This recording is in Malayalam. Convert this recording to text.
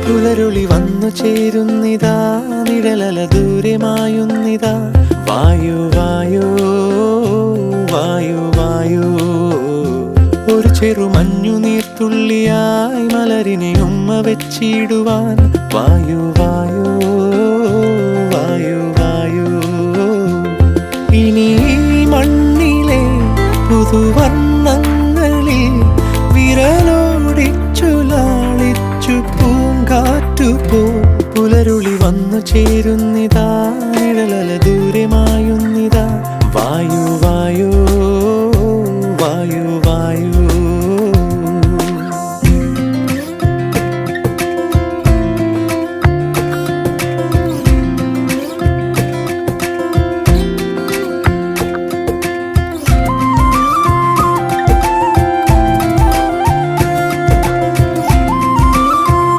പുലരുളി വന്നു ചേരുന്നിതാ, നിഴലല ദൂരെ മായുന്നിതാ. വായു വായു വായു വായു, ഒരു ചെറു മഞ്ഞു നീർത്തുള്ളിയായി മലരിനെ ഉമ്മ വെച്ചിടുവാൻ. വായു വായു വായു വായു, ഇനി മണ്ണിലെ പുതുവർണ്ണങ്ങളിൽ വിരലോടിച്ചു ലാളിച്ചു പൂങ്കാറ്റുപോ. പുലരുളി വന്നു ചേരുന്നിതാ,